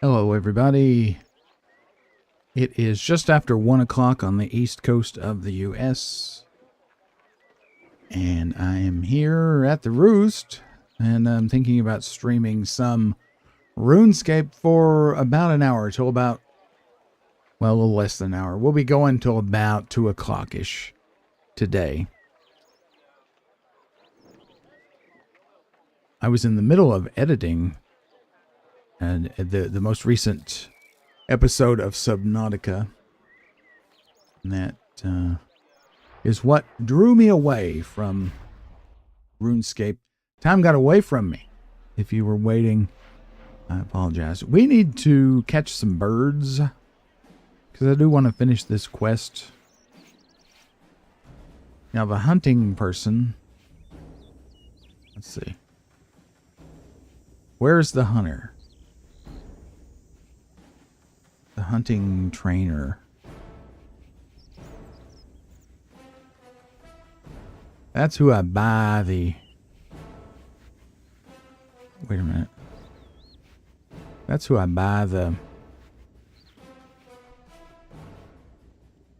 Hello, everybody. It is just after 1 o'clock on the east coast of the U.S. And I am here at the Roost, and I'm thinking about streaming some Runescape for about an hour, till about, well, a little less than an hour. We'll be going till about 2 o'clock-ish today. I was in the middle of editing and the most recent episode of Subnautica. And that is what drew me away from RuneScape. Time got away from me. If you were waiting, I apologize. We need to catch some birds, because I do want to finish this quest. Now, the hunting person... Let's see. Where's the hunter? The hunting trainer. That's who I buy the... Wait a minute. That's who I buy the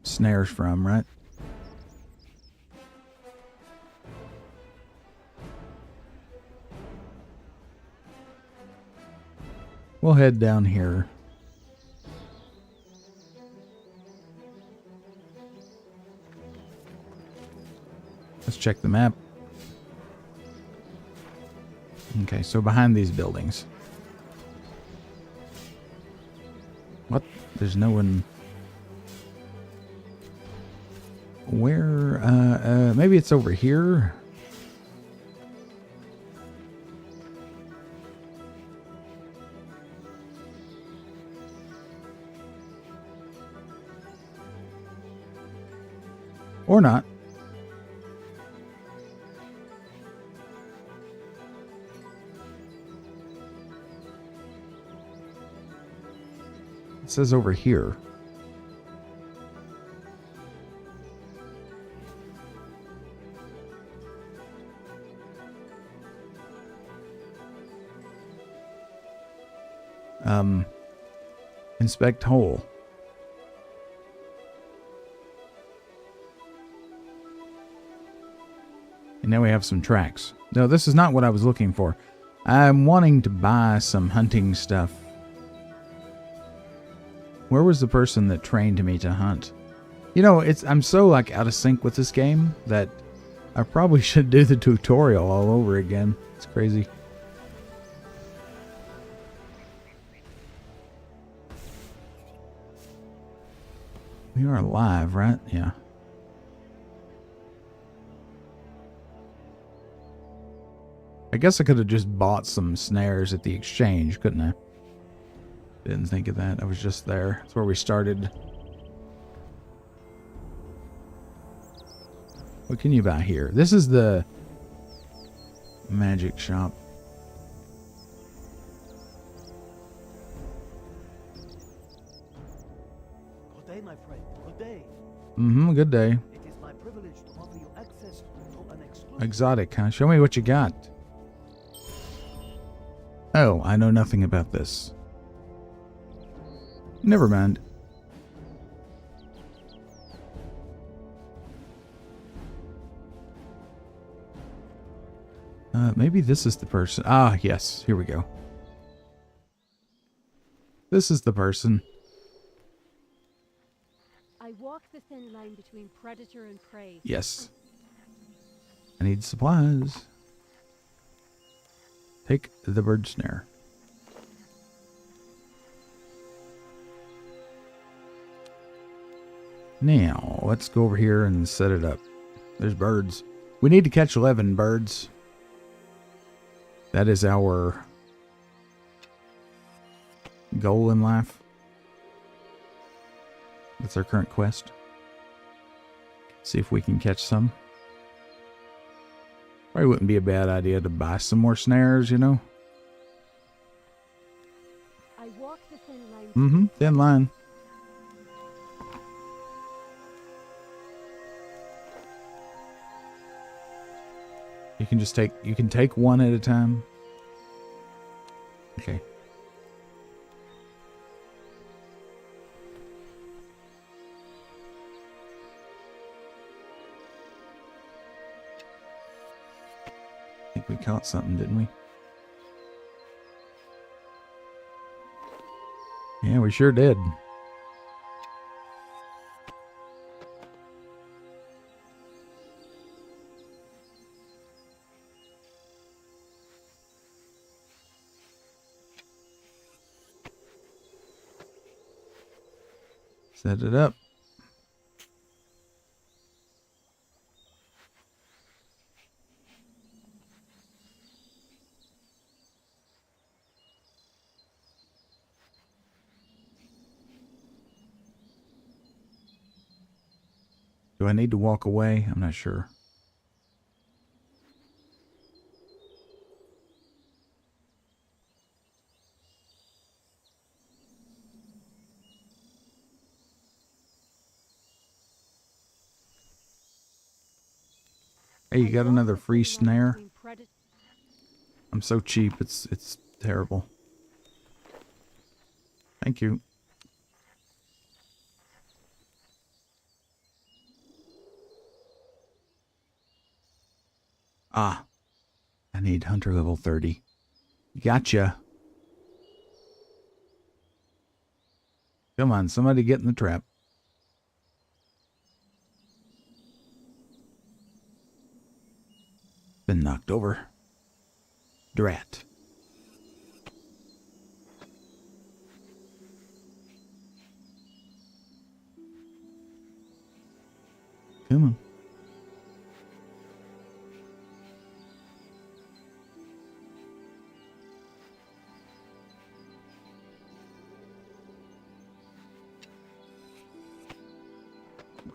snares from, right? We'll head down here. Let's check the map. Okay, so behind these buildings. What? There's no one... Where? Maybe it's over here? Or not. It says over here. Inspect hole. And now we have some tracks. No, this is not what I was looking for. I'm wanting to buy some hunting stuff. Where was the person that trained me to hunt? You know, I'm so like out of sync with this game that I probably should do the tutorial all over again. It's crazy. We are live, right? Yeah. I guess I could have just bought some snares at the exchange, couldn't I? Didn't think of that. I was just there. That's where we started. What can you buy here? This is the magic shop. Good day, my friend. Good day. Mm-hmm, good day. It is my privilege to offer you access to an exclusive... Exotic, huh? Show me what you got. Oh, I know nothing about this. Never mind. Maybe this is the person. Ah, yes. Here we go. This is the person. I walk the thin line between predator and prey. Yes. I need supplies. Take the bird snare. Now, let's go over here and set it up. There's birds. We need to catch 11 birds. That is our goal in life. That's our current quest. See if we can catch some. Probably wouldn't be a bad idea to buy some more snares, you know? I walk the thin line. Mm-hmm, thin line. You can just take one at a time. Okay. caught something, didn't we? Yeah, we sure did. Set it up. Do I need to walk away? I'm not sure. Hey, you got another free snare? I'm so cheap, it's terrible. Thank you. Ah, I need hunter level 30. Gotcha. Come on, somebody get in the trap. Been knocked over. Drat. Come on.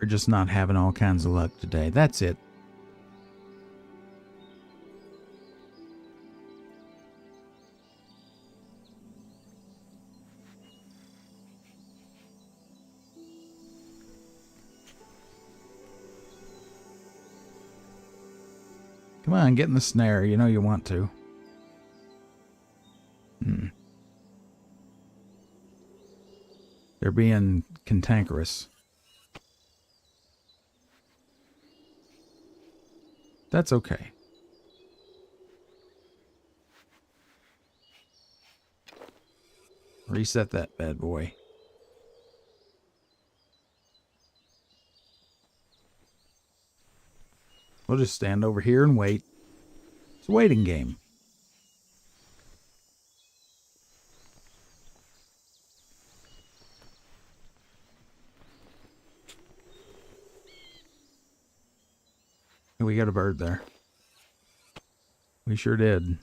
We're just not having all kinds of luck today. That's it. Come on, get in the snare. You know you want to. They're being cantankerous. That's okay. Reset that bad boy. We'll just stand over here and wait. It's a waiting game. We got a bird there. We sure did.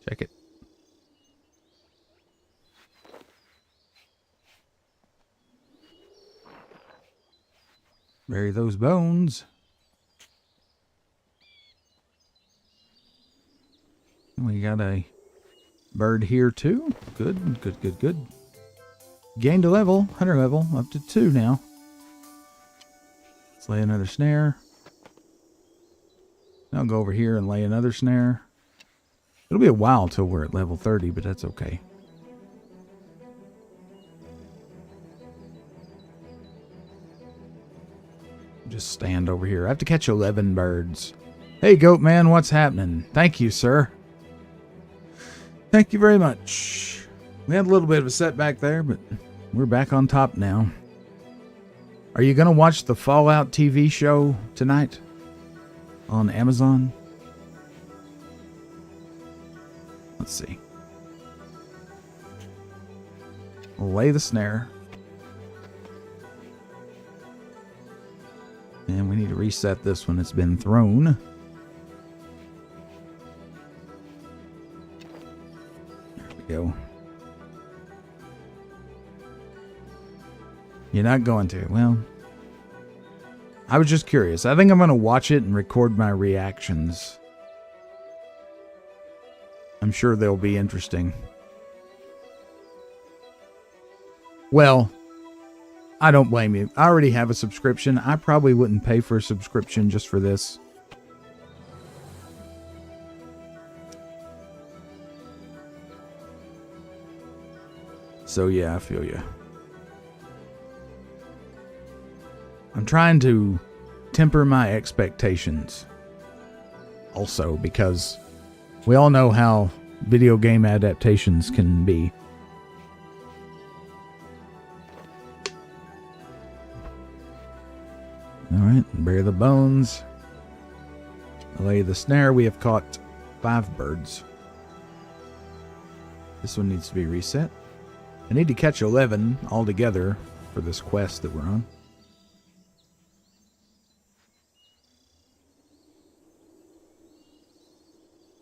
Check it. Bury those bones. We got a bird here too. Good, good, good, good. Gained a level, hunter level, up to 2 now. Let's lay another snare. I'll go over here and lay another snare. It'll be a while till we're at level 30, but that's okay. Just stand over here. I have to catch 11 birds. Hey, Goat Man, what's happening? Thank you, sir. Thank you very much. We had a little bit of a setback there, but we're back on top now. Are you going to watch the Fallout TV show tonight on Amazon? Let's see. We'll lay the snare. And we need to reset this when it's been thrown. There we go. You're not going to. Well, I was just curious. I think I'm going to watch it and record my reactions. I'm sure they'll be interesting. Well, I don't blame you. I already have a subscription. I probably wouldn't pay for a subscription just for this. So yeah, I feel you. I'm trying to temper my expectations. also, because we all know how video game adaptations can be. Alright, bury the bones. Lay the snare. We have caught 5 birds. This one needs to be reset. I need to catch 11 altogether for this quest that we're on.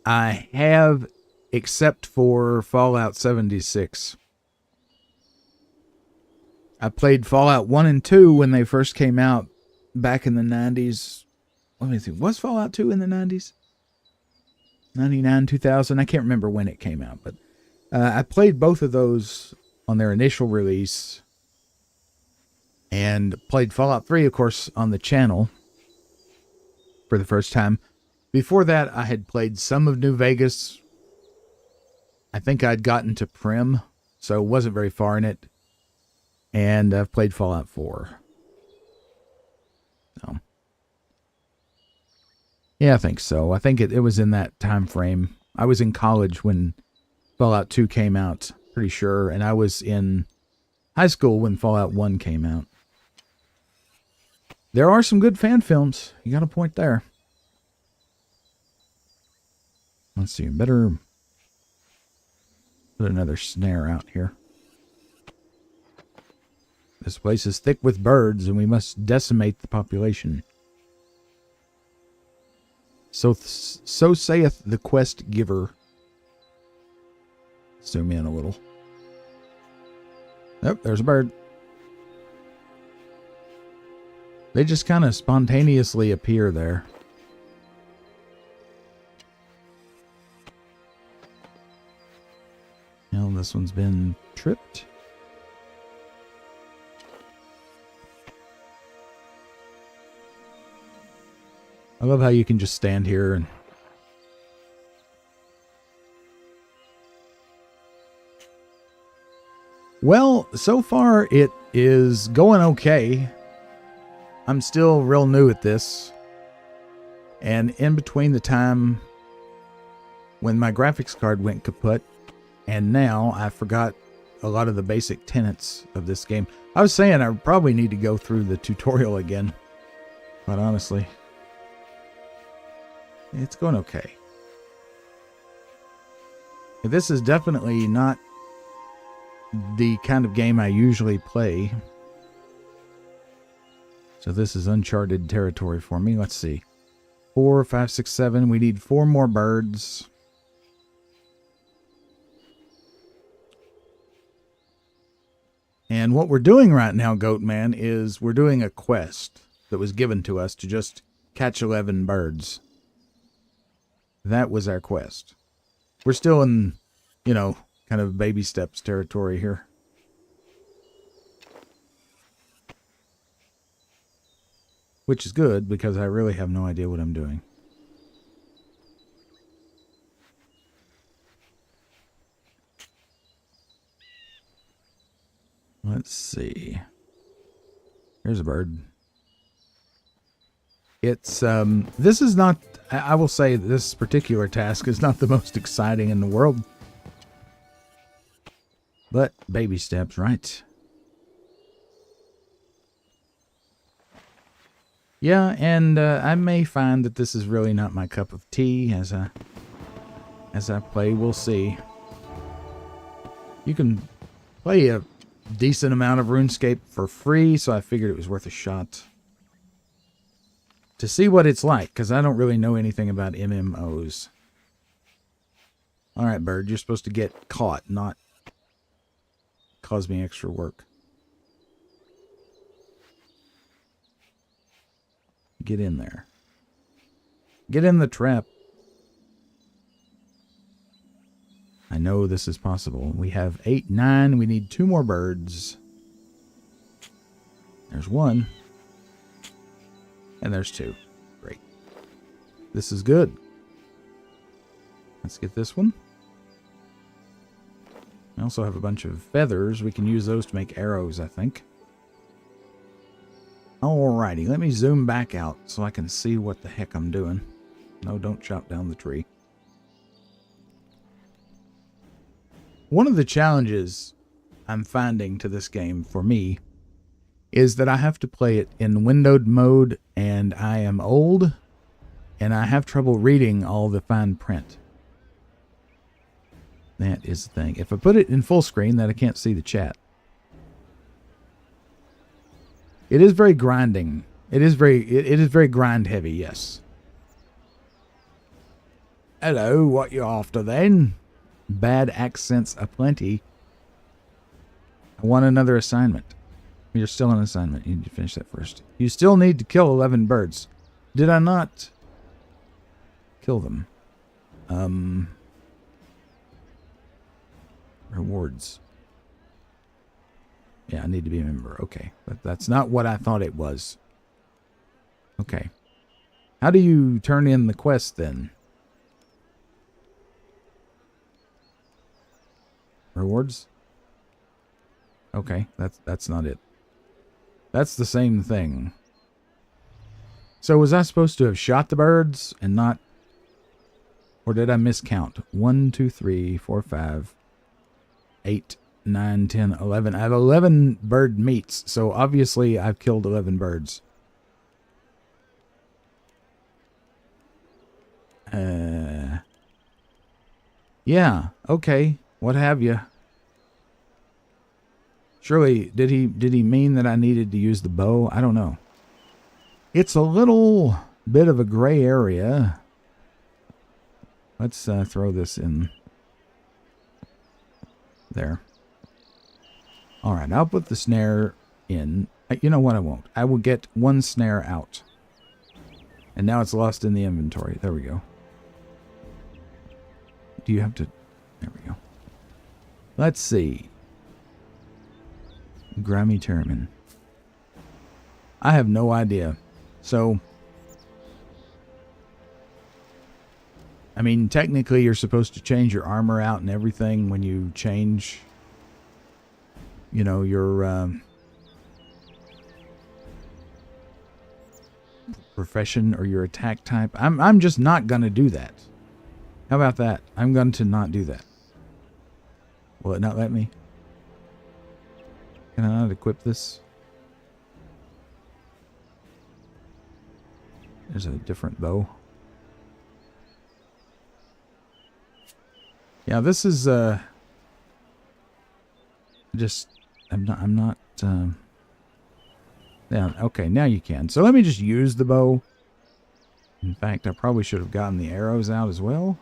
I have, except for Fallout 76. I played Fallout 1 and 2 when they first came out back in the 90s. Let me think. Was Fallout 2 in the 90s? 99, 2000? I can't remember when it came out, but I played both of those on their initial release. And played Fallout 3, of course, on the channel for the first time. Before that, I had played some of New Vegas. I think I'd gotten to Prim, so wasn't very far in it. And I've played Fallout 4. So, yeah, I think so. I think it was in that time frame. I was in college when Fallout 2 came out, pretty sure. And I was in high school when Fallout 1 came out. There are some good fan films. You got a point there. Let's see. Better put another snare out here. This place is thick with birds, and we must decimate the population. So saith the quest giver. Zoom in a little. Oh, there's a bird. They just kind of spontaneously appear there. Well, this one's been tripped. I love how you can just stand here and... Well, so far it is going okay. I'm still real new at this. And in between the time when my graphics card went kaput and now, I forgot a lot of the basic tenets of this game. I was saying I probably need to go through the tutorial again. But honestly, it's going okay. This is definitely not the kind of game I usually play. So this is uncharted territory for me. Let's see. 4, 5, 6, 7. We need 4 more birds. And what we're doing right now, Goatman, is we're doing a quest that was given to us to just catch 11 birds. That was our quest. We're still in, you know, kind of baby steps territory here. Which is good, because I really have no idea what I'm doing. Let's see. Here's a bird. It's, this is not, I will say this particular task is not the most exciting in the world. But baby steps, right? Yeah, and I may find that this is really not my cup of tea as I play. We'll see. You can play a decent amount of RuneScape for free, so I figured it was worth a shot to see what it's like, because I don't really know anything about MMOs. Alright, bird, you're supposed to get caught, not cause me extra work. Get in there. Get in the trap. I know this is possible. We have 8, 9. We need 2 more birds. There's 1. And there's 2. Great. This is good. Let's get this one. We also have a bunch of feathers. We can use those to make arrows, I think. Alrighty, let me zoom back out so I can see what the heck I'm doing. No, don't chop down the tree. One of the challenges I'm finding to this game for me is that I have to play it in windowed mode, and I am old, and I have trouble reading all the fine print. That is the thing. If I put it in full screen, then I can't see the chat. It is very grinding. It is very grind heavy, yes. Hello, what you after then? Bad accents aplenty. I want another assignment. You're still on assignment. You need to finish that first. You still need to kill 11 birds. Did I not kill them? Rewards. Yeah, I need to be a member. Okay. But that's not what I thought it was. Okay. How do you turn in the quest then? Rewards? Okay, that's not it. That's the same thing. So was I supposed to have shot the birds and not... Or did I miscount? 1, 2, 3, 4, 5, 8, 9, 10, 11. I have 11 bird meats, so obviously I've killed 11 birds. Yeah, okay. What have you? Surely, did he mean that I needed to use the bow? I don't know. It's a little bit of a gray area. Let's throw this in there. All right, I'll put the snare in. You know what? I won't. I will get one snare out. And now it's lost in the inventory. There we go. Do you have to... There we go. Let's see. Grammy Termin. I have no idea. So... I mean, technically you're supposed to change your armor out and everything when you change... You know, your... profession or your attack type. I'm just not going to do that. How about that? I'm going to not do that. Will it not let me? Can I not equip this? There's a different bow. Yeah, this is just I'm not yeah, okay, now you can. So let me just use the bow. In fact, I probably should have gotten the arrows out as well.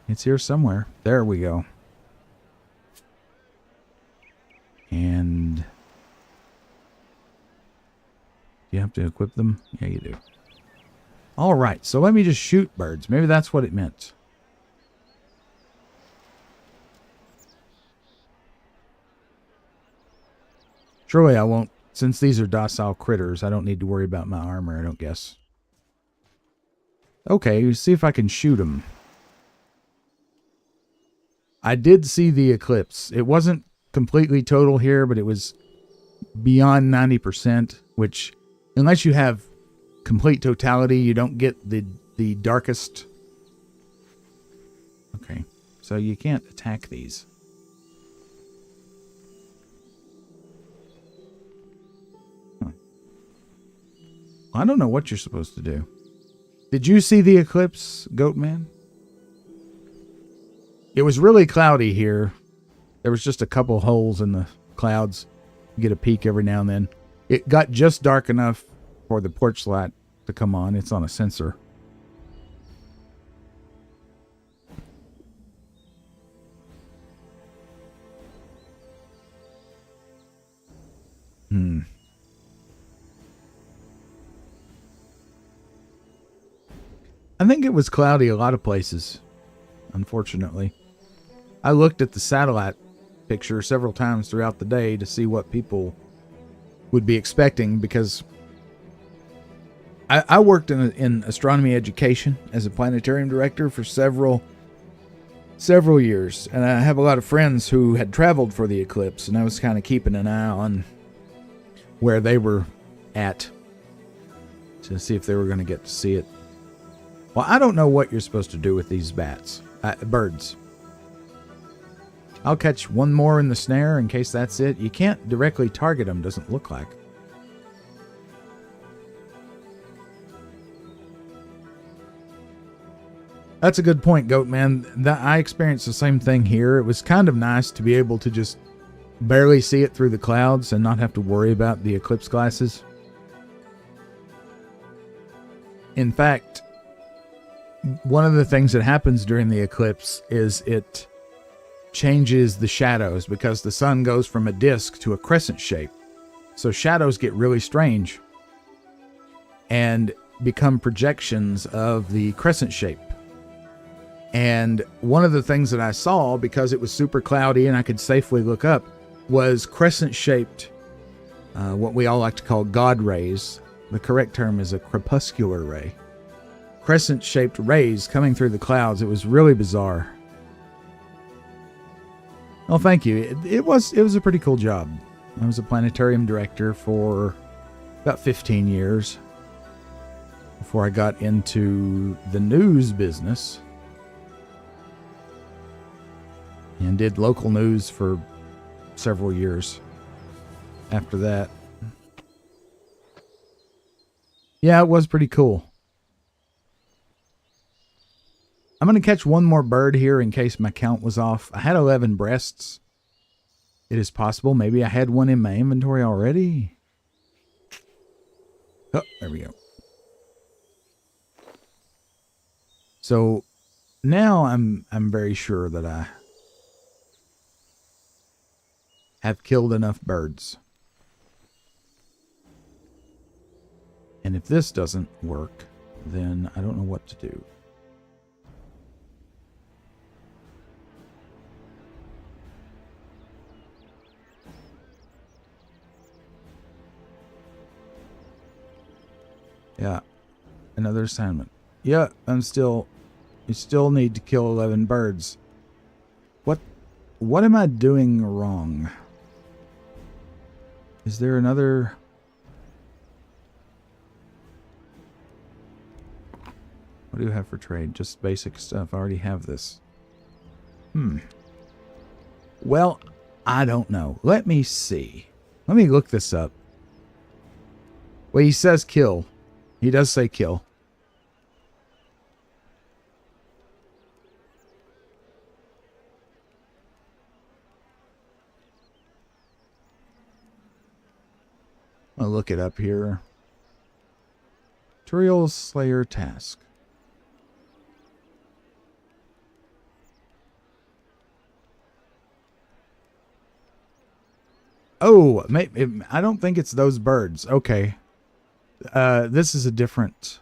It's here somewhere. There we go. And... do you have to equip them? Yeah, you do. Alright, so let me just shoot birds. Maybe that's what it meant. Surely I won't, since these are docile critters, I don't need to worry about my armor, I don't guess. Okay, let's see if I can shoot them. I did see the eclipse. It wasn't completely total here, but it was beyond 90%, which, unless you have complete totality, you don't get the darkest. Okay, so you can't attack these. I don't know what you're supposed to do. Did you see the eclipse, Goatman? It was really cloudy here. There was just a couple holes in the clouds. You get a peek every now and then. It got just dark enough for the porch light to come on. It's on a sensor. I think it was cloudy a lot of places, unfortunately. I looked at the satellite picture several times throughout the day to see what people would be expecting, because I worked in astronomy education as a planetarium director for several years, and I have a lot of friends who had traveled for the eclipse, and I was kind of keeping an eye on where they were at to see if they were going to get to see it. Well, I don't know what you're supposed to do with these birds. I'll catch one more in the snare in case that's it. You can't directly target them, doesn't look like. That's a good point, Goat Man. I experienced the same thing here. It was kind of nice to be able to just barely see it through the clouds and not have to worry about the eclipse glasses. In fact, one of the things that happens during the eclipse is it changes the shadows because the sun goes from a disk to a crescent shape. So shadows get really strange and become projections of the crescent shape. And one of the things that I saw, because it was super cloudy and I could safely look up, was crescent-shaped, what we all like to call God rays. The correct term is a crepuscular ray. Crescent-shaped rays coming through the clouds. It was really bizarre. Well, thank you. It was a pretty cool job. I was a planetarium director for about 15 years before I got into the news business. And did local news for several years after that. Yeah, it was pretty cool. I'm going to catch one more bird here in case my count was off. I had 11 breasts. It is possible. Maybe I had one in my inventory already. Oh, there we go. So now I'm very sure that I have killed enough birds. And if this doesn't work, then I don't know what to do. Yeah, another assignment. Yeah, you still need to kill 11 birds. What am I doing wrong? Is there another... What do you have for trade? Just basic stuff. I already have this. Well, I don't know. Let me see. Let me look this up. Well, he says kill. He does say kill. I'll look it up here. Tutorial Slayer task. Oh, maybe, I don't think it's those birds. Okay. This is a different...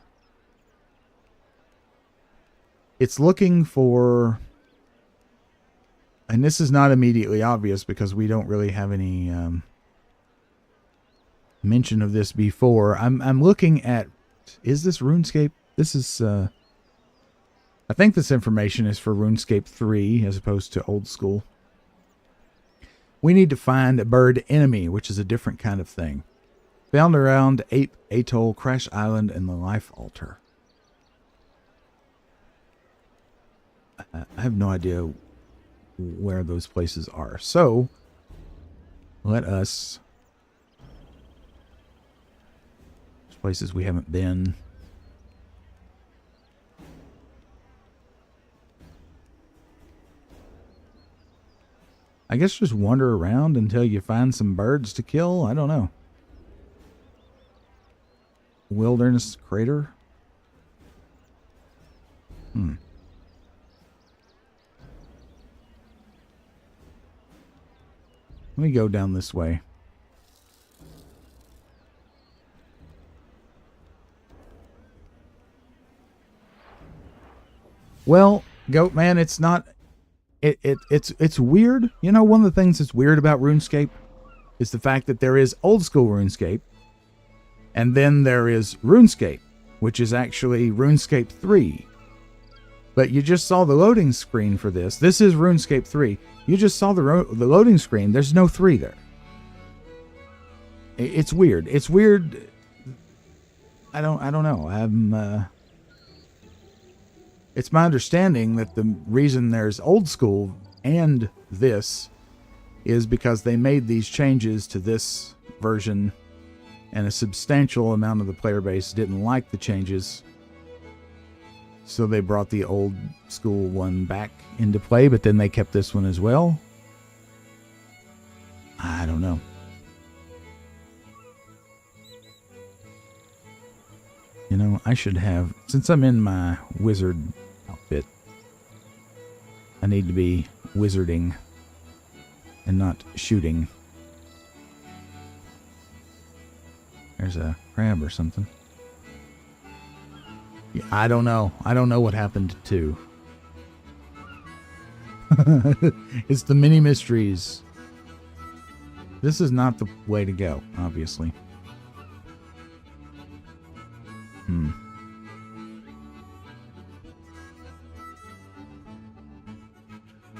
It's looking for... And this is not immediately obvious because we don't really have any mention of this before. I'm looking at... Is this RuneScape? This is... I think this information is for RuneScape 3 as opposed to old school. We need to find a bird enemy, which is a different kind of thing. Found around Ape Atoll, Crash Island, and the Life Altar. I have no idea where those places are. So, let us... There's places we haven't been. I guess just wander around until you find some birds to kill. I don't know. Wilderness crater. Let me go down this way. Well, Goat Man, it's not... It's weird. You know, one of the things that's weird about RuneScape is the fact that there is old school RuneScape, and then there is RuneScape, which is actually RuneScape 3. But you just saw the loading screen for this. This is RuneScape 3. You just saw the loading screen. There's no 3 there. It's weird. It's weird I don't know. It's my understanding that the reason there's old school and this is because they made these changes to this version, and a substantial amount of the player base didn't like the changes. So they brought the old school one back into play, but then they kept this one as well. I don't know. You know, I should have, since I'm in my wizard outfit, I need to be wizarding and not shooting. There's a crab or something. Yeah, I don't know. I don't know what happened to 2. It's the mini mysteries. This is not the way to go, obviously.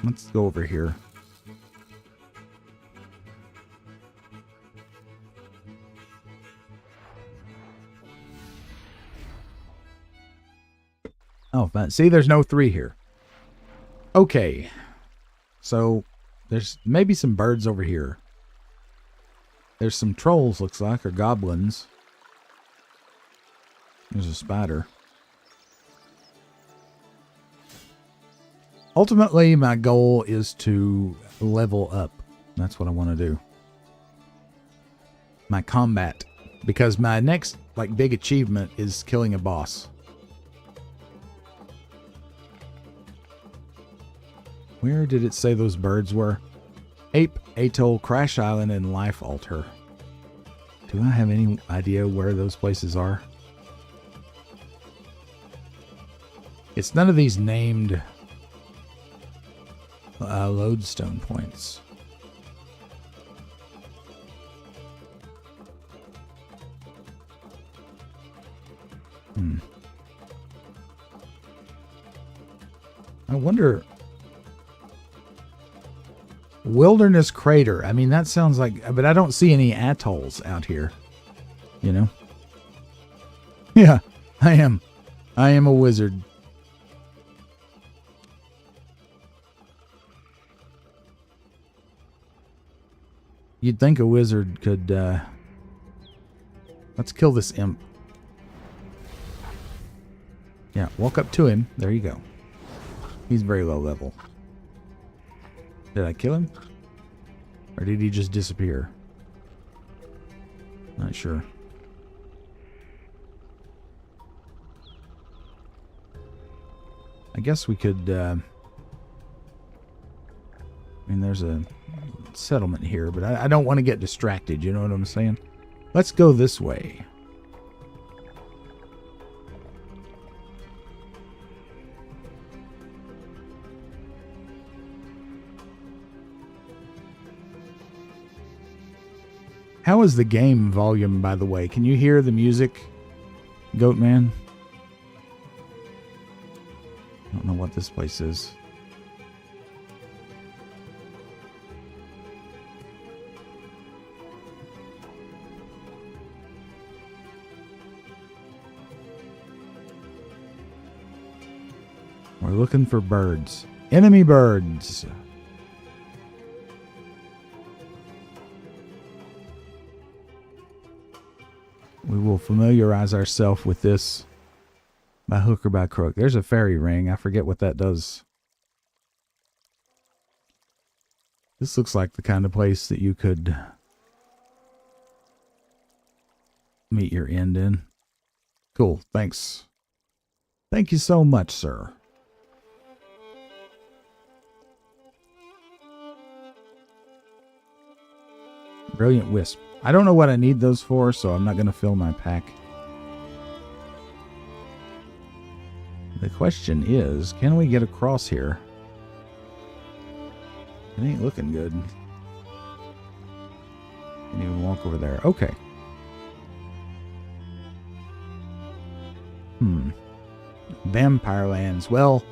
Let's go over here. Oh, but see, there's no 3 here. Okay. So, there's maybe some birds over here. There's some trolls, looks like, or goblins. There's a spider. Ultimately, my goal is to level up. That's what I want to do. My combat. Because my next, like, big achievement is killing a boss. Where did it say those birds were? Ape, Atoll, Crash Island, and Life Altar. Do I have any idea where those places are? It's none of these named lodestone points. I wonder... Wilderness Crater. I mean, that sounds like... But I don't see any atolls out here. You know? Yeah, I am. I am a wizard. You'd think a wizard could... Let's kill this imp. Yeah, walk up to him. There you go. He's very low level. Did I kill him? Or did he just disappear? Not sure. I guess we could... I mean, there's a settlement here, but I don't want to get distracted. You know what I'm saying? Let's go this way. How is the game volume, by the way? Can you hear the music, Goatman? I don't know what this place is. We're looking for birds. Enemy birds. We will familiarize ourselves with this by hook or by crook. There's a fairy ring. I forget what that does. This looks like the kind of place that you could meet your end in. Cool. Thanks. Thank you so much, sir. Brilliant Wisp. I don't know what I need those for, so I'm not going to fill my pack. The question is, can we get across here? It ain't looking good. Can't even walk over there. Okay. Vampire lands. Well,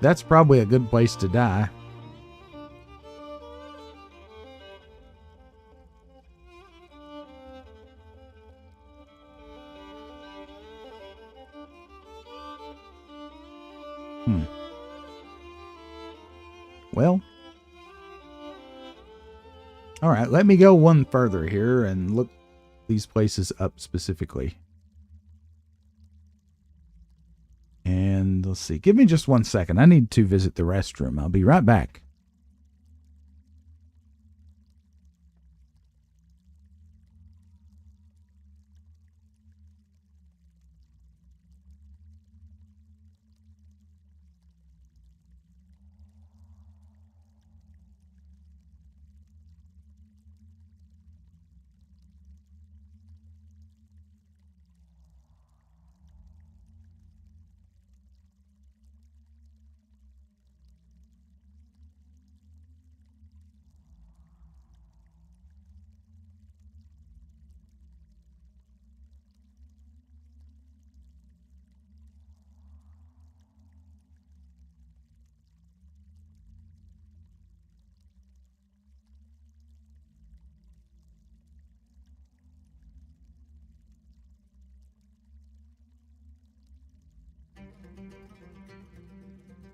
that's probably a good place to die. Well. All right, let me go one further here and look these places up specifically. And let's see. Give me just 1 second. I need to visit the restroom. I'll be right back.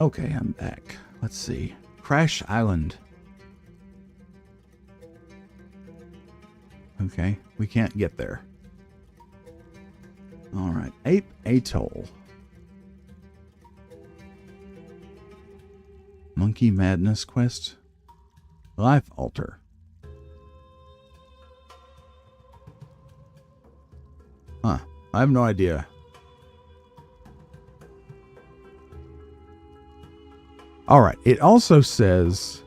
Okay, I'm back. Let's see. Crash Island. Okay, we can't get there. All right, Ape Atoll. Monkey Madness Quest. Life Altar. Huh, I have no idea. All right, it also says,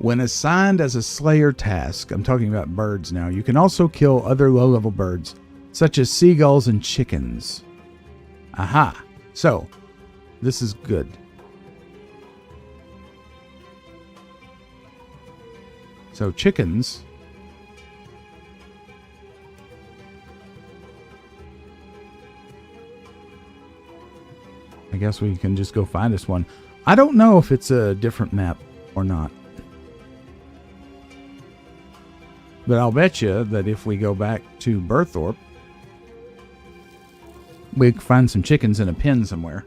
when assigned as a slayer task, I'm talking about birds now, you can also kill other low-level birds, such as seagulls and chickens. Aha, so this is good. So chickens. I guess we can just go find us one. I don't know if it's a different map or not. But I'll bet you that if we go back to Burthorpe, we can find some chickens in a pen somewhere.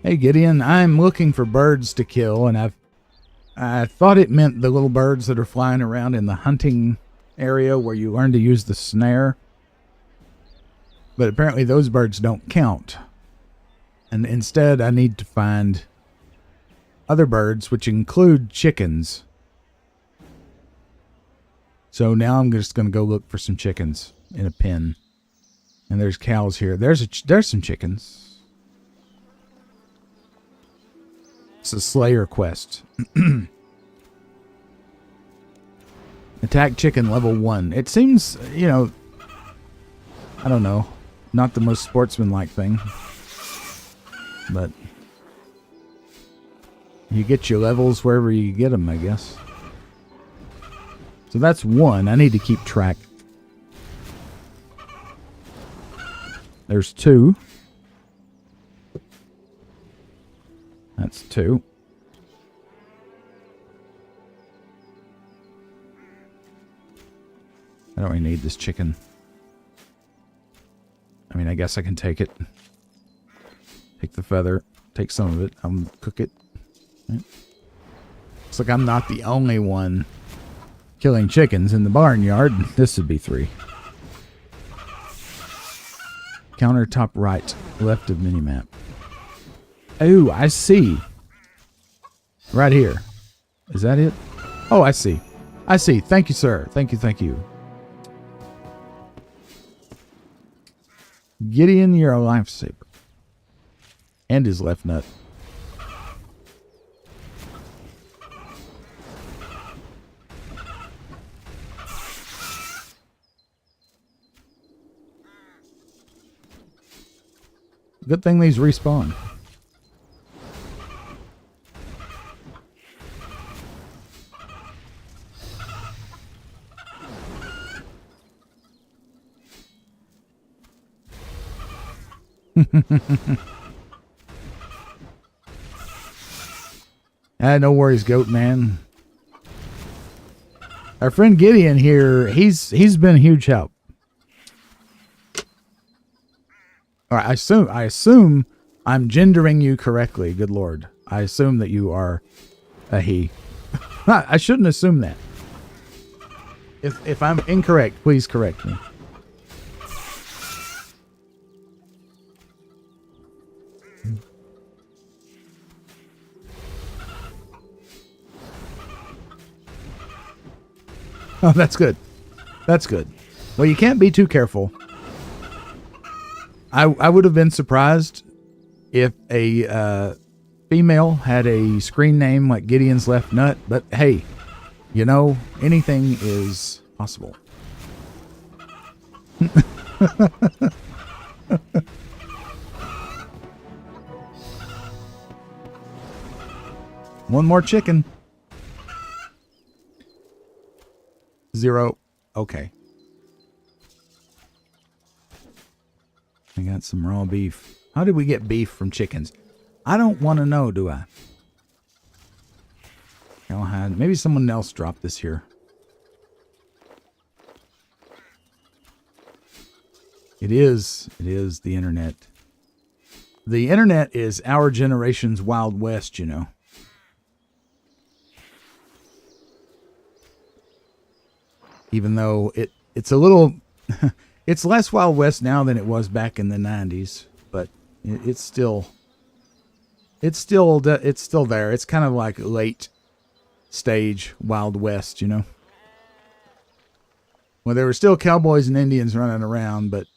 Hey Gideon, I'm looking for birds to kill, and I thought it meant the little birds that are flying around in the hunting area where you learn to use the snare. But apparently those birds don't count. And instead I need to find other birds, which include chickens. So now I'm just going to go look for some chickens in a pen. And there's cows here. There's some chickens. It's a Slayer quest. Attack chicken level 1. It seems, you know, I don't know. Not the most sportsmanlike thing. But you get your levels wherever you get them, I guess. So that's 1. I need to keep track. There's 2. That's 2. I don't really need this chicken. I mean, I guess I can take it. Take the feather. Take some of it. I'm gonna cook it. Right. Looks like I'm not the only one killing chickens in the barnyard. This would be 3. Counter top right. Left of minimap. Oh, I see. Right here. Is that it? Oh, I see. I see. Thank you, sir. Thank you, thank you. Gideon, you're a lifesaver. And his left nut. Good thing these respawn. No worries, goat man. Our friend Gideon here, he's been a huge help. All right, I assume I'm gendering you correctly. Good Lord. I assume that you are a he. I shouldn't assume that. If I'm incorrect, please correct me. Oh, that's good. That's good. Well, you can't be too careful. I would have been surprised if a female had a screen name like Gideon's Left Nut, but hey, you know, anything is possible. One more chicken. 0. Okay. I got some raw beef. How did we get beef from chickens? I don't want to know, do I? Cowhide. Maybe someone else dropped this here. It is the internet. The internet is our generation's Wild West, you know. Even though it's a little, it's less Wild West now than it was back in the 90s, but it's still there. It's kind of like late stage Wild West, you know. Well, there were still cowboys and Indians running around, but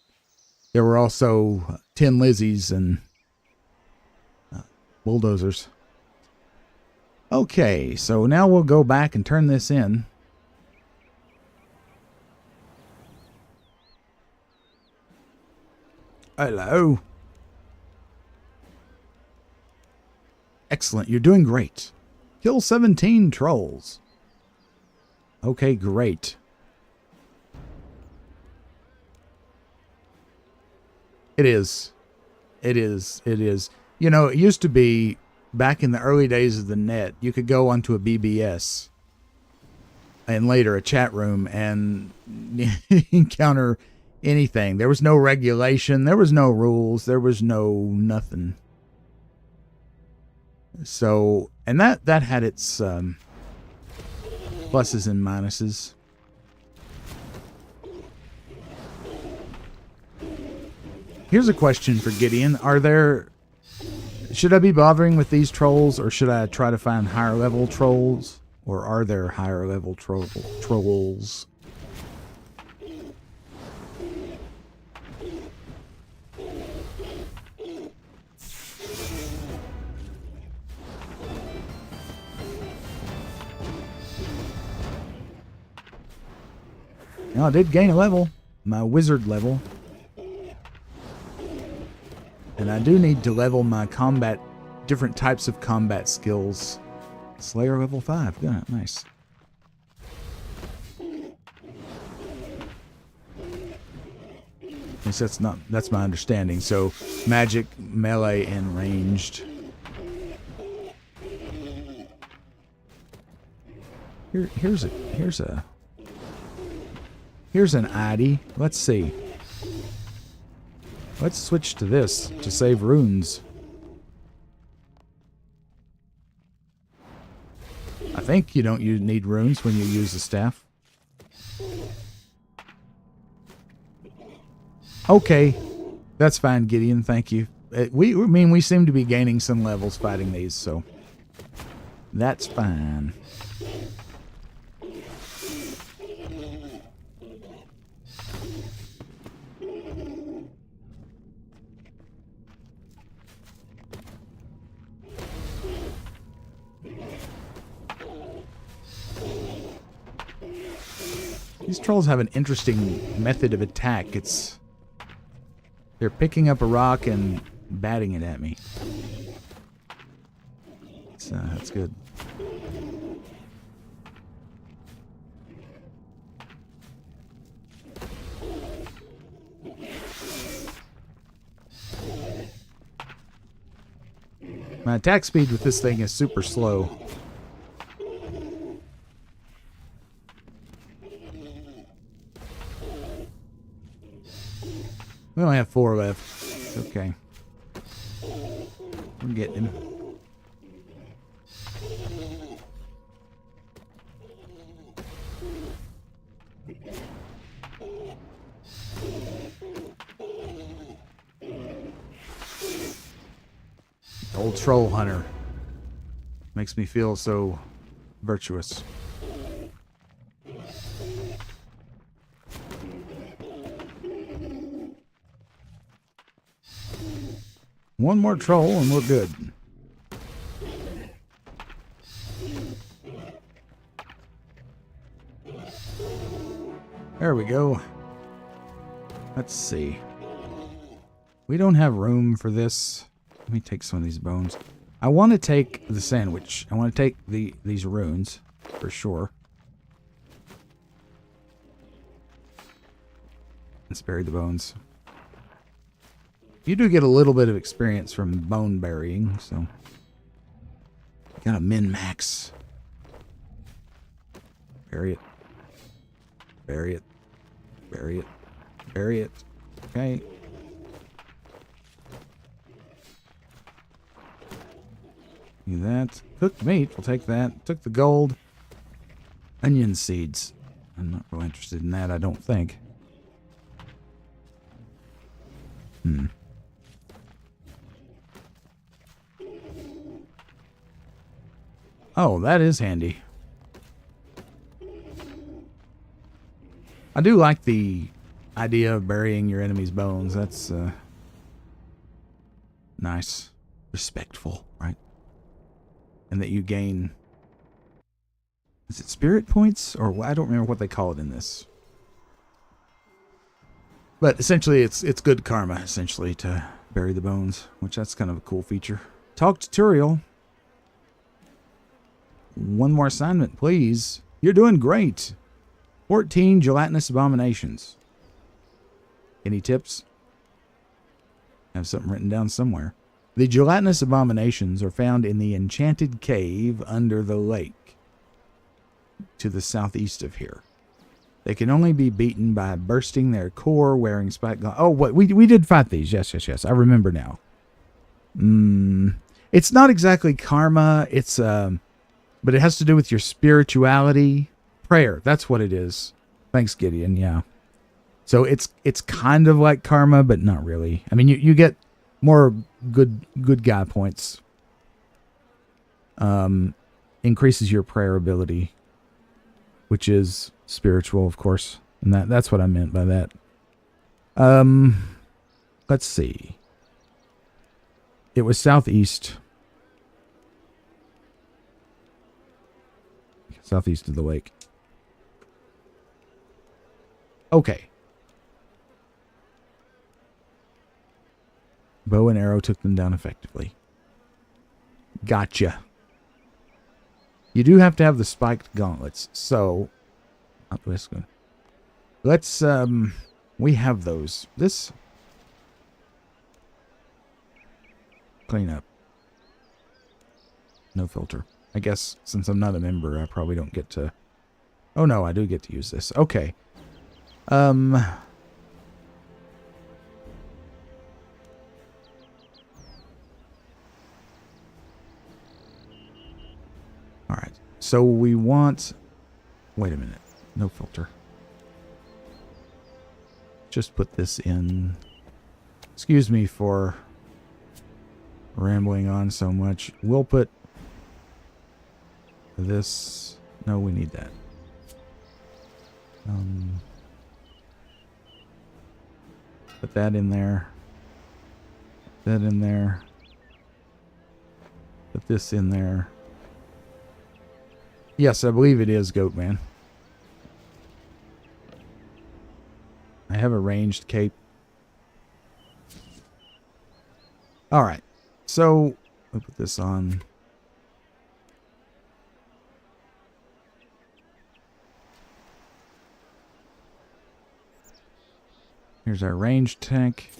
there were also Tin Lizzies and bulldozers. Okay, so now we'll go back and turn this in. Hello. Excellent. You're doing great. Kill 17 trolls. Okay, great. It is. It is. It is. You know, it used to be back in the early days of the net, you could go onto a BBS and later a chat room and encounter anything. There was no regulation. There was no rules. There was no nothing. So, and that had its pluses and minuses. Here's a question for Gideon. Should I be bothering with these trolls, or should I try to find higher level trolls? Or are there higher level trolls? Now, I did gain a level, my wizard level. And I do need to level my different types of combat skills. Slayer level 5, yeah, nice. At least that's my understanding. So, magic, melee, and ranged. Here's an ID. Let's see. Let's switch to this to save runes. I think you don't need runes when you use the staff. Okay, that's fine, Gideon. Thank you. We seem to be gaining some levels fighting these, so that's fine. These trolls have an interesting method of attack. They're picking up a rock and batting it at me. That's good. My attack speed with this thing is super slow. We only have 4 left. Okay. We're getting him. Old troll hunter. Makes me feel so virtuous. One more troll and we're good. There we go. Let's see. We don't have room for this. Let me take some of these bones. I want to take the sandwich. I want to take these runes for sure. Let's bury the bones. You do get a little bit of experience from bone burying, so. Got a min-max. Bury it. Bury it. Bury it. Bury it. Okay. Do that. Cooked meat. We'll take that. Took the gold. Onion seeds. I'm not real interested in that, I don't think. Oh, that is handy. I do like the idea of burying your enemy's bones. That's nice. Respectful, right? And that you gain... Is it spirit points? Or I don't remember what they call it in this. But essentially, it's good karma, essentially, to bury the bones. Which that's kind of a cool feature. Talk tutorial. One more assignment, please. You're doing great. 14 gelatinous abominations. Any tips? I have something written down somewhere. The gelatinous abominations are found in the enchanted cave under the lake to the southeast of here. They can only be beaten by bursting their core, wearing spike... Oh, what? We did fight these. Yes. I remember now. It's not exactly karma. It's... But it has to do with your spirituality. Prayer. That's what it is. Thanks, Gideon. Yeah. So it's kind of like karma, but not really. I mean, you get more good guy points. Increases your prayer ability, which is spiritual, of course. And that's what I meant by that. Let's see. It was southeast. Southeast of the lake. Okay. Bow and arrow took them down effectively. Gotcha. You do have to have the spiked gauntlets. So, let's, we have those. This. Clean up. No filter. I guess since I'm not a member, I probably don't get to... Oh no, I do get to use this. Okay. Alright. So we want... Wait a minute. No filter. Just put this in. Excuse me for rambling on so much. We'll put this... No, we need that. Put that in there. That in there. Put this in there. Yes, I believe it is Goatman. I have a ranged cape. Alright. So, we'll put this on. Here's our ranged tank.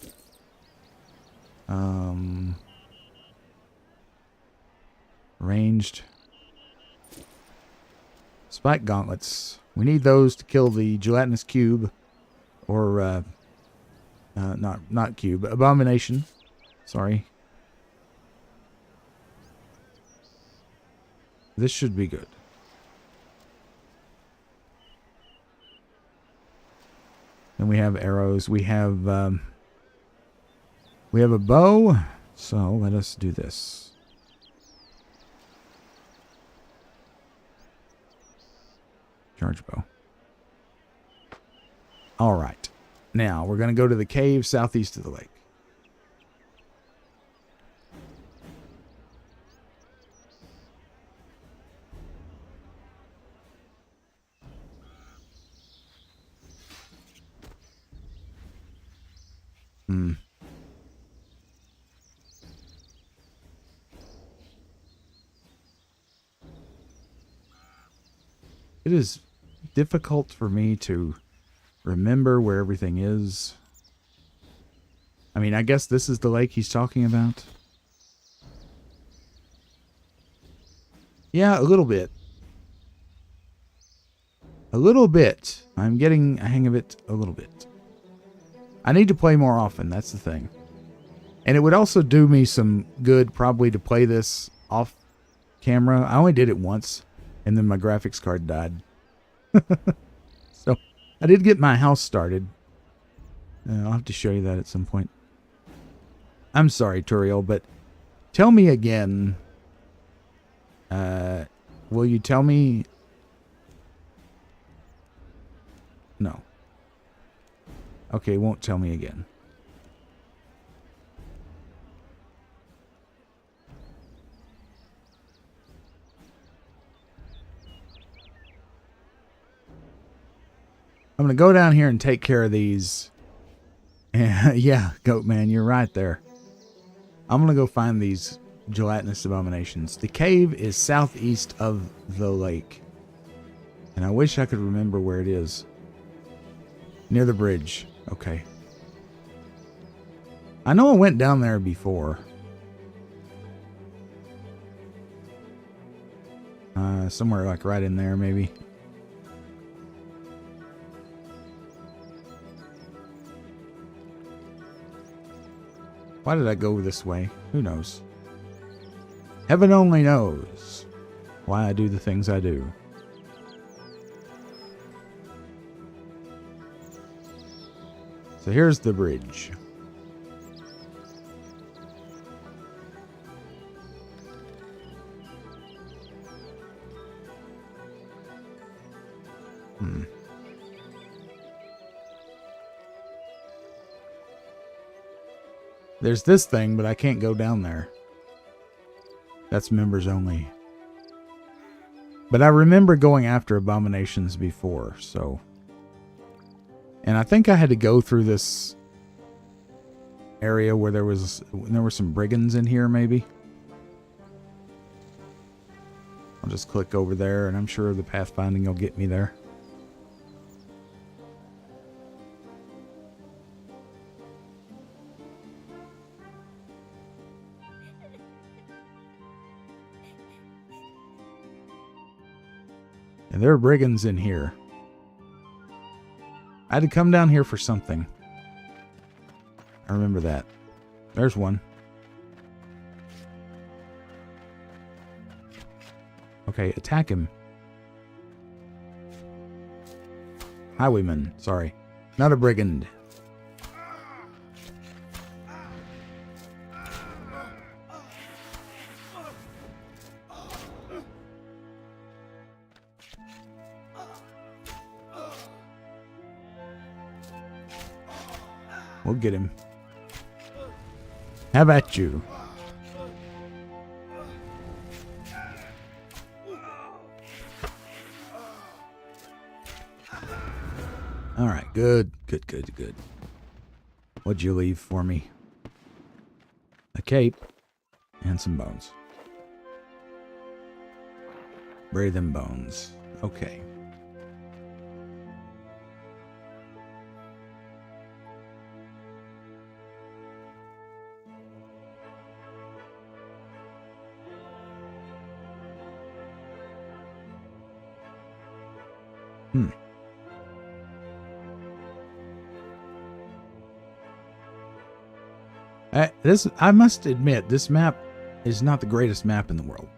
Ranged. Spike gauntlets. We need those to kill the gelatinous cube. Or not cube, abomination. Sorry. This should be good. Then we have arrows. We have a bow. So let us do this. Charge bow. All right. Now we're going to go to the cave southeast of the lake. It is difficult for me to remember where everything is. I mean, I guess this is the lake he's talking about. Yeah, a little bit. A little bit. I'm getting a hang of it a little bit. I need to play more often, that's the thing. And it would also do me some good probably to play this off camera. I only did it once, and then my graphics card died. So, I did get my house started. I'll have to show you that at some point. I'm sorry, Turiel, but tell me again. Will you tell me? No. Okay, won't tell me again. I'm going to go down here and take care of these. Yeah, Goat Man, you're right there. I'm going to go find these gelatinous abominations. The cave is southeast of the lake. And I wish I could remember where it is. Near the bridge. Okay. I know I went down there before. Somewhere like right in there, maybe. Why did I go this way? Who knows? Heaven only knows why I do the things I do. So here's the bridge. There's this thing, but I can't go down there. That's members only. But I remember going after abominations before, so. And I think I had to go through this area where there were some brigands in here, maybe. I'll just click over there, and I'm sure the pathfinding will get me there. And there are brigands in here. I had to come down here for something. I remember that. There's one. Okay, attack him. Highwayman, sorry. Not a brigand. We'll get him. How about you? All right, good. What'd you leave for me? A cape and some bones. Bury them bones. Okay. I must admit, this map is not the greatest map in the world.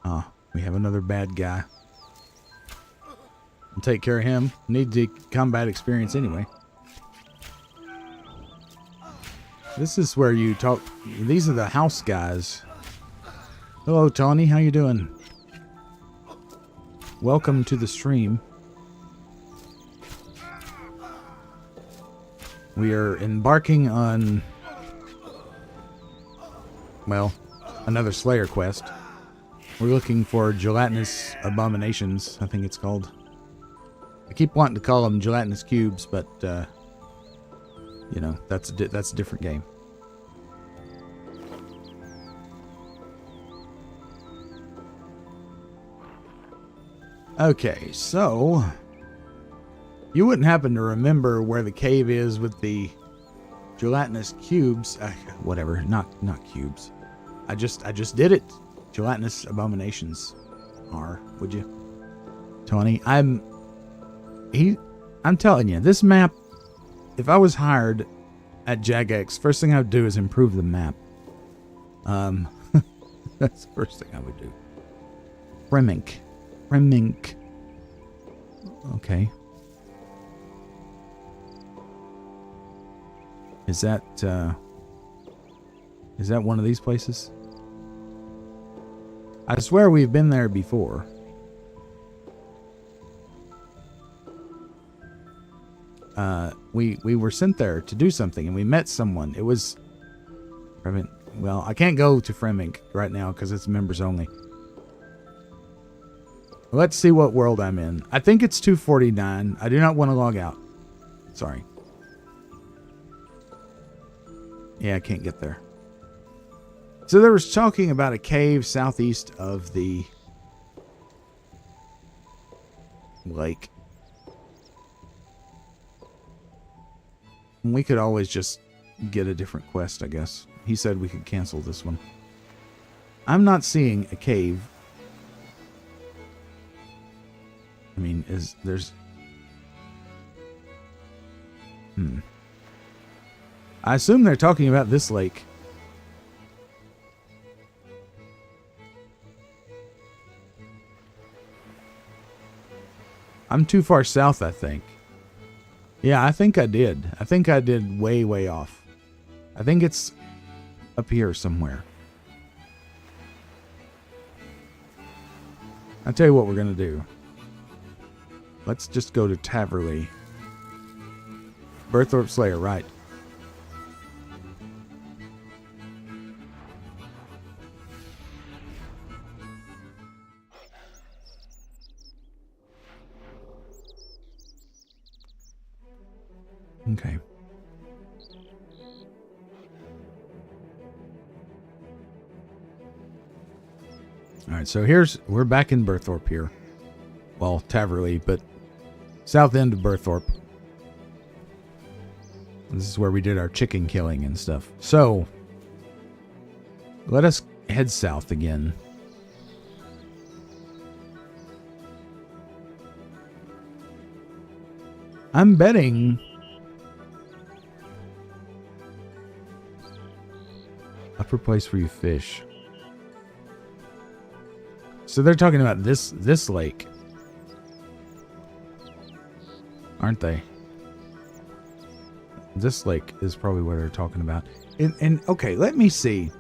Oh, we have another bad guy. We'll take care of him. Need the combat experience anyway. This is where you talk. These are the house guys. Hello, Tawny. How you doing? Welcome to the stream. We are embarking on, well, another Slayer quest. We're looking for gelatinous abominations, I think it's called. I keep wanting to call them gelatinous cubes, but, you know, that's a different game. Okay, so you wouldn't happen to remember where the cave is with the gelatinous cubes? Whatever, not cubes. I just did it. Gelatinous abominations are, would you? Tony, I'm telling you, this map, if I was hired at Jagex, first thing I would do is improve the map. That's the first thing I would do. Remink. Okay. Is that one of these places? I swear we've been there before. We were sent there to do something, and we met someone. It was, well, I can't go to Fremink right now because it's members only. Let's see what world I'm in. I think it's 249. I do not want to log out. Sorry. Yeah, I can't get there. So there was talking about a cave southeast of the lake. We could always just get a different quest, I guess. He said we could cancel this one. I'm not seeing a cave. I mean, I assume they're talking about this lake. I'm too far south, I think. Yeah, I think I did. I think I did way, way off. I think it's up here somewhere. I'll tell you what we're going to do. Let's just go to Taverley. Berthorpe Slayer, right. Okay. Alright, so we're back in Berthorpe here. Well, Taverley, but south end of Berthorpe. This is where we did our chicken killing and stuff. So, let us head south again. I'm betting upper place where you fish. So they're talking about this lake, aren't they? This lake is probably what they're talking about. And okay, let me see.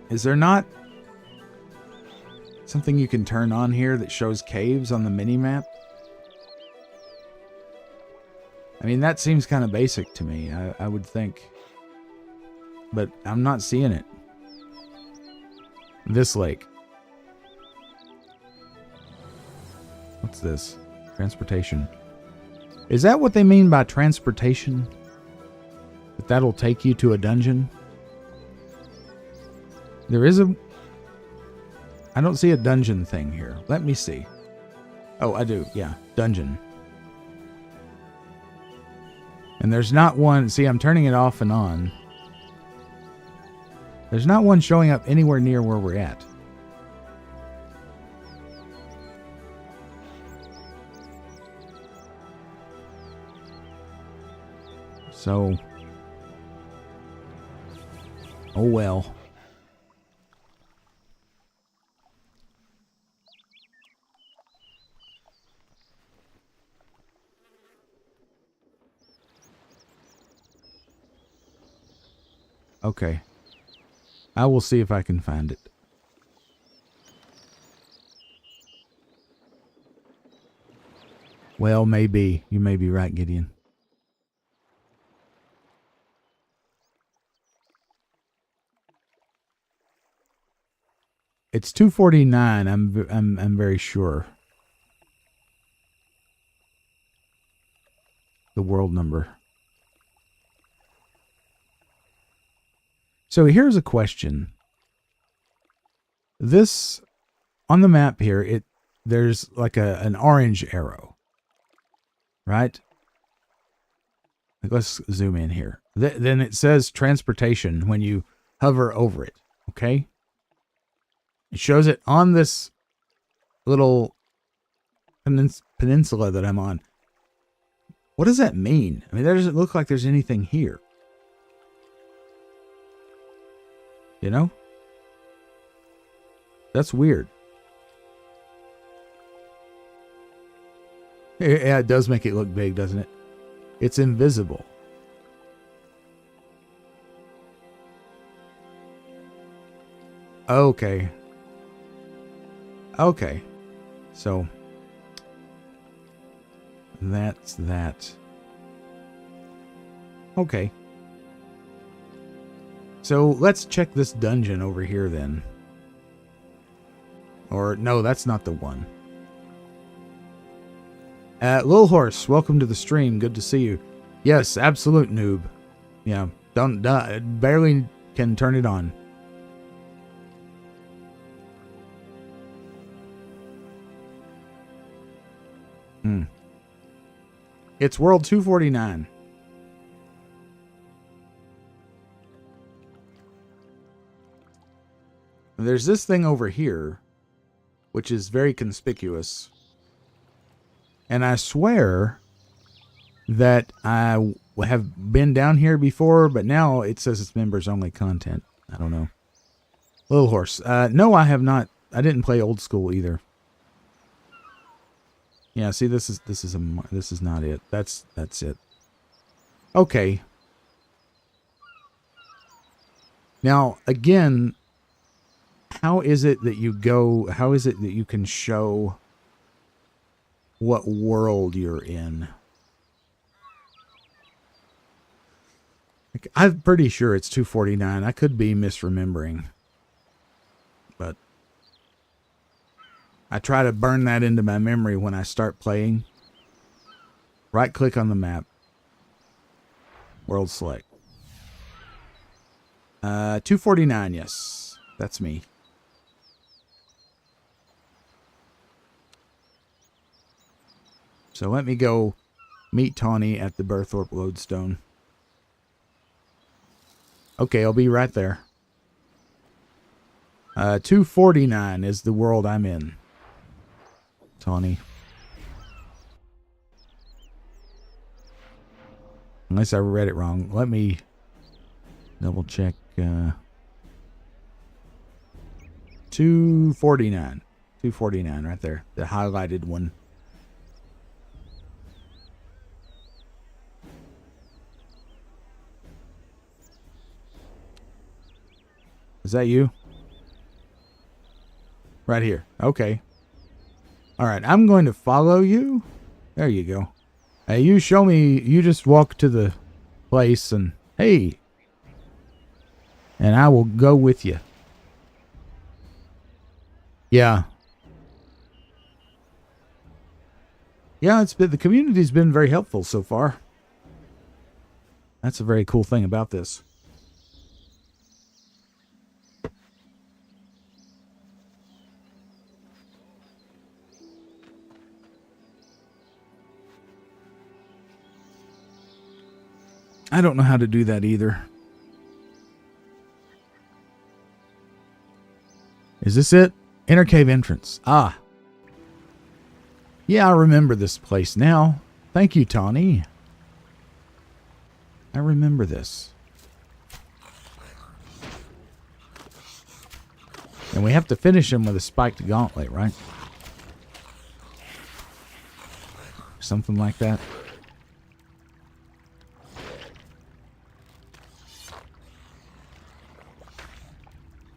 Is there not something you can turn on here that shows caves on the mini-map? I mean, that seems kind of basic to me, I would think. But I'm not seeing it. This lake. What's this? Transportation. Is that what they mean by transportation? That that'll take you to a dungeon? There is a... I don't see a dungeon thing here. Let me see. Oh, I do. Yeah, dungeon. And there's not one... See, I'm turning it off and on. There's not one showing up anywhere near where we're at. So... Oh well. Okay. I will see if I can find it. Well, maybe. You may be right, Gideon. It's 249. I'm very sure. The world number. So here's a question. This on the map here, there's like an orange arrow. Right? Let's zoom in here. Then it says transportation when you hover over it, okay? It shows it on this little peninsula that I'm on. What does that mean? I mean, there doesn't look like there's anything here. You know? That's weird. Yeah, it does make it look big, doesn't it? It's invisible. Okay. Okay. So that's that. Okay. So let's check this dungeon over here then. Or no, that's not the one. Lil Horse, welcome to the stream. Good to see you. Yes, absolute noob. Yeah, don't barely can turn it on. It's World 249. There's this thing over here, which is very conspicuous. And I swear that I have been down here before, but now it says it's members only content. I don't know. Little Horse. No, I have not. I didn't play old school either. Yeah, see, this is not it. That's it. Okay. Now, again, how is it that you can show what world you're in? Like, I'm pretty sure it's 249. I could be misremembering. But I try to burn that into my memory when I start playing. Right click on the map. World select. 249, yes. That's me. So let me go meet Tawny at the Berthorpe Lodestone. Okay, I'll be right there. 249 is the world I'm in. Tawny. Unless I read it wrong. Let me double check. 249. 249 right there. The highlighted one. Is that you? Right here. Okay. All right. I'm going to follow you. There you go. Hey, you show me. You just walk to the place and hey. And I will go with you. Yeah. Yeah, the community's been very helpful so far. That's a very cool thing about this. I don't know how to do that either. Is this it? Inner cave entrance. Ah. Yeah, I remember this place now. Thank you, Tawny. I remember this. And we have to finish him with a spiked gauntlet, right? Something like that.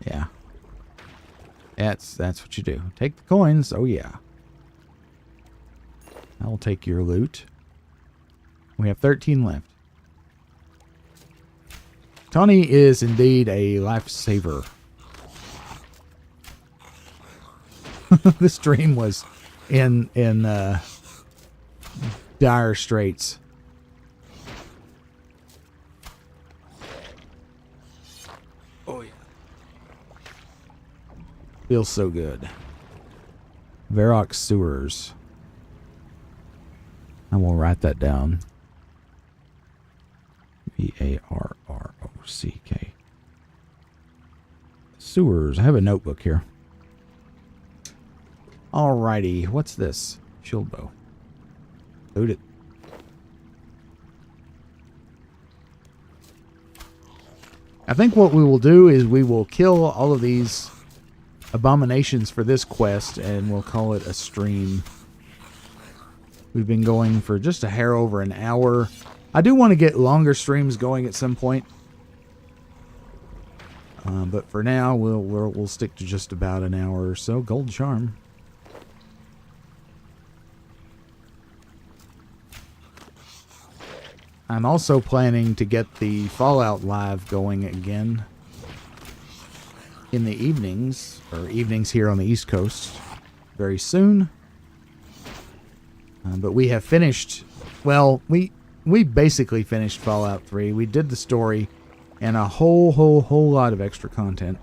Yeah. That's what you do. Take the coins. Oh, yeah. I'll take your loot. We have 13 left. Tawny is indeed a lifesaver. This stream was in dire straits. Oh yeah. Feels so good. Varrock sewers. I will write that down. Varrock. Sewers. I have a notebook here. Alrighty. What's this? Shield bow. Loot it. I think what we will do is we will kill all of these abominations for this quest and we'll call it a stream. We've been going for just a hair over an hour. I do want to get longer streams going at some point. But for now, we'll stick to just about an hour or so. Gold charm. I'm also planning to get the Fallout Live going again in the evenings, or evenings here on the East Coast, very soon. But we have finished, well, we basically finished Fallout 3. We did the story and a whole lot of extra content.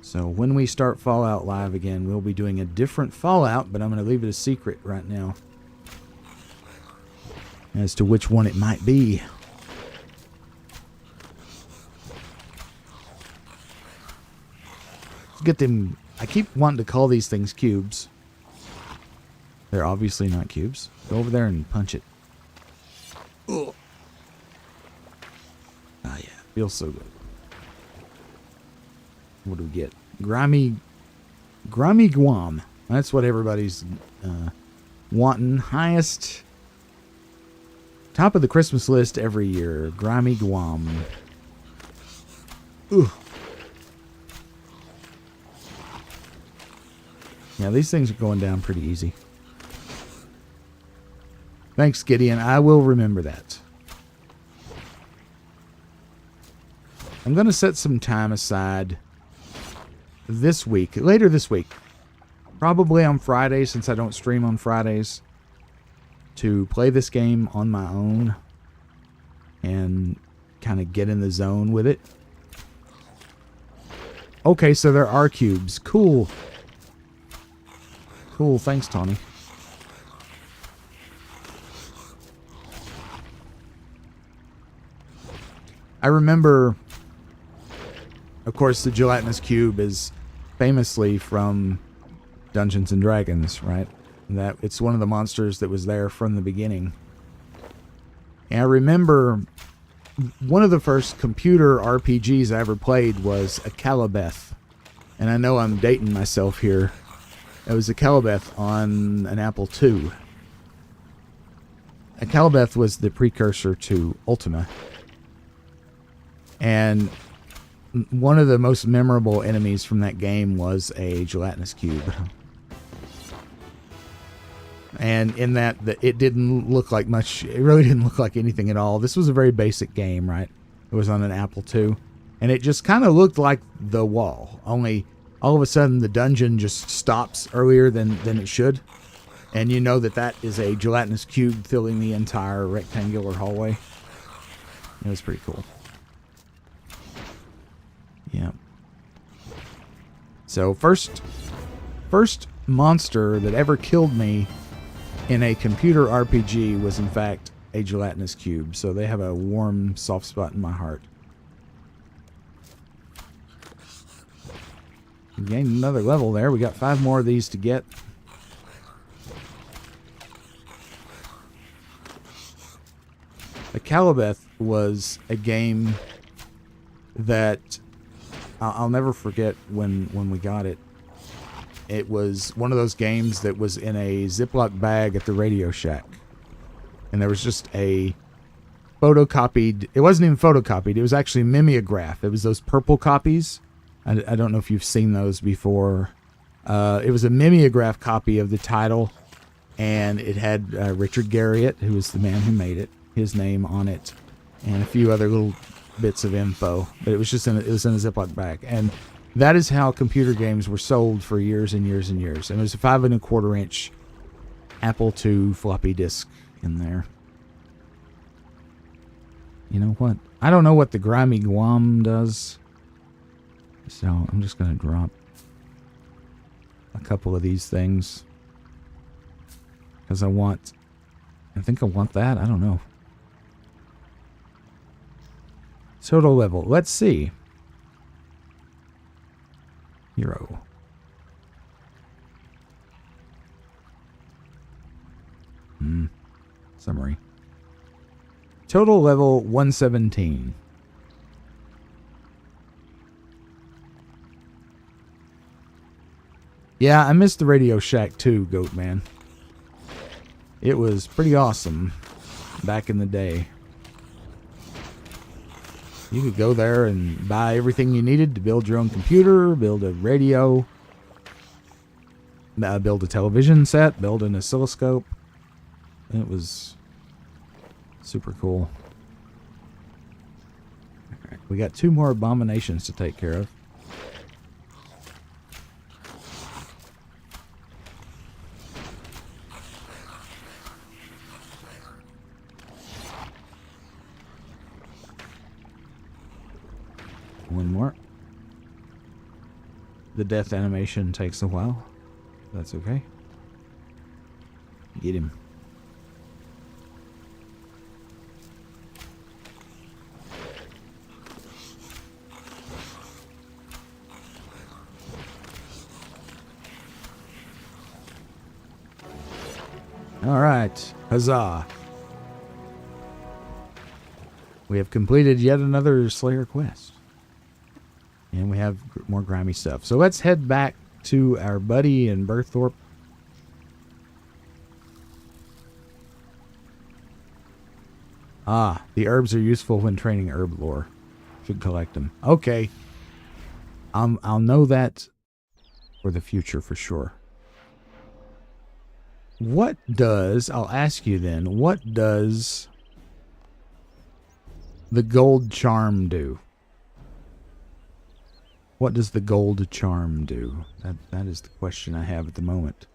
So when we start Fallout Live again, we'll be doing a different Fallout, but I'm going to leave it a secret right now as to which one it might be. Let's get them. I keep wanting to call these things cubes. They're obviously not cubes. Go over there and punch it. Ugh. Ah, yeah. Feels so good. What do we get? Grimy Guam. That's what everybody's wanting. Highest. Top of the Christmas list every year. Grimy Guam. Ugh. Yeah, these things are going down pretty easy. Thanks, Gideon. I will remember that. I'm going to set some time aside this week, later this week, probably on Friday, since I don't stream on Fridays, to play this game on my own and kind of get in the zone with it. Okay, so there are cubes. Cool. Cool. Thanks, Tawny. I remember, of course, the gelatinous cube is famously from Dungeons and Dragons, right? That it's one of the monsters that was there from the beginning. And I remember one of the first computer RPGs I ever played was a Calibeth. And I know I'm dating myself here. It was a Calibeth on an Apple II. A Calibeth was the precursor to Ultima. And one of the most memorable enemies from that game was a gelatinous cube. And in that, it didn't look like much. It really didn't look like anything at all. This was a very basic game, right? It was on an Apple II. And it just kind of looked like The Wall. Only all of a sudden the dungeon just stops earlier than it should. And you know that is a gelatinous cube filling the entire rectangular hallway. It was pretty cool. Yeah. So first monster that ever killed me in a computer RPG was in fact a gelatinous cube. So they have a warm, soft spot in my heart. We gained another level there. We got 5 more of these to get. The Calibeth was a game that I'll never forget when we got it. It was one of those games that was in a Ziploc bag at the Radio Shack. And there was just a photocopied... It wasn't even photocopied. It was actually mimeograph. It was those purple copies. I don't know if you've seen those before. It was a mimeograph copy of the title. And it had Richard Garriott, who was the man who made it, his name on it. And a few other little bits of info. But it was just in a Ziploc bag. And that is how computer games were sold for years and years and years. And it was a 5 1/4 inch Apple II floppy disk in there. You know what? I don't know what the Grimy Guam does. So I'm just going to drop a couple of these things. Because I think I want that. I don't know. Total level. Let's see. Hero. Summary. Total level 117. Yeah, I missed the Radio Shack too, Goat Man. It was pretty awesome back in the day. You could go there and buy everything you needed to build your own computer, build a radio, build a television set, build an oscilloscope. It was super cool. Alright, we got 2 more abominations to take care of. One more. The death animation takes a while. That's okay. Get him. All right. Huzzah. We have completed yet another Slayer quest. And we have more grimy stuff. So let's head back to our buddy in Berthorpe. Ah, the herbs are useful when training herb lore. Should collect them. Okay. I'll know that for the future for sure. I'll ask you then, what does the gold charm do? What does the gold charm do? That is the question I have at the moment.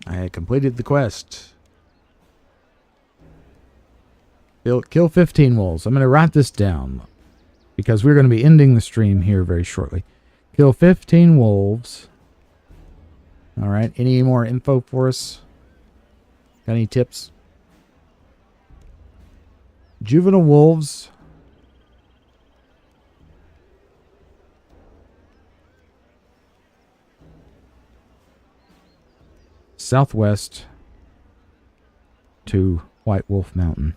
I completed the quest. Kill 15 wolves. I'm going to write this down because we're going to be ending the stream here very shortly. Kill 15 wolves. All right. Any more info for us? Got any tips? Juvenile wolves. Southwest to White Wolf Mountain.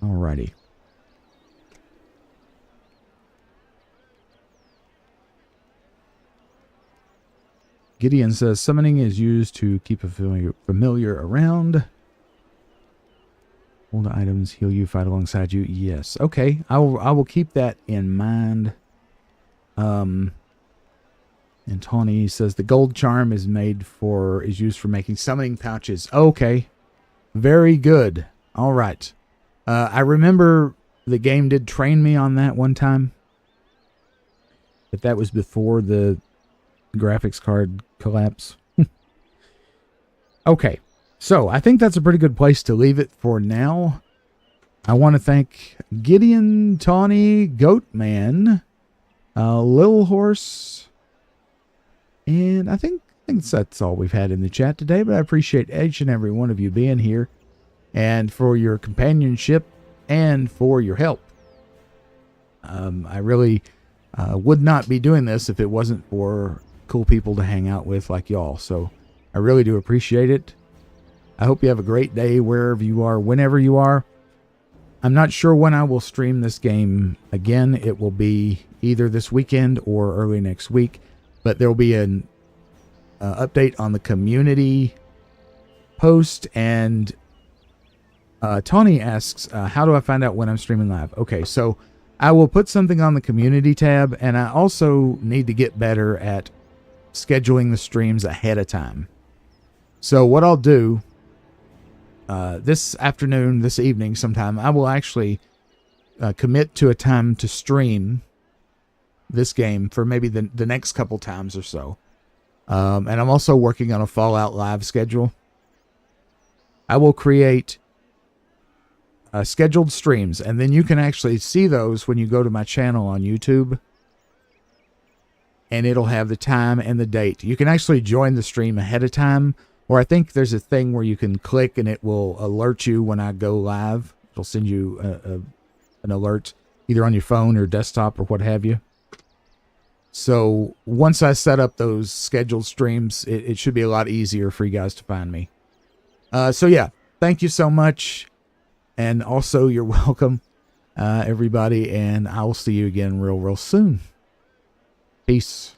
Alrighty. Gideon says summoning is used to keep a familiar around. Hold items, heal you, fight alongside you. Yes. Okay. I will keep that in mind. And Tawny says the gold charm is used for making summoning pouches. Okay. Very good. All right. I remember the game did train me on that one time. But that was before the graphics card collapse. Okay, so I think that's a pretty good place to leave it for now. I want to thank Gideon, Tawny, Goatman, Lil Horse, and I think that's all we've had in the chat today, but I appreciate each and every one of you being here and for your companionship and for your help. I really would not be doing this if it wasn't for cool people to hang out with like y'all, so I really do appreciate it. I hope you have a great day wherever you are, whenever you are. I'm not sure when I will stream this game again. It will be either this weekend or early next week, but there will be an update on the community post. And Tawny asks, how do I find out when I'm streaming live? Okay, so I will put something on the community tab, and I also need to get better at scheduling the streams ahead of time. So what I'll do this afternoon, this evening sometime, I will actually commit to a time to stream this game for maybe the next couple times or so. And I'm also working on a Fallout Live schedule. I will create scheduled streams, and then you can actually see those when you go to my channel on YouTube. And it'll have the time and the date. You can actually join the stream ahead of time, or I think there's a thing where you can click and it will alert you when I go live. It'll send you an alert either on your phone or desktop or what have you. So once I set up those scheduled streams, it should be a lot easier for you guys to find me. So yeah, thank you so much. And also you're welcome, everybody. And I will see you again real soon. Peace.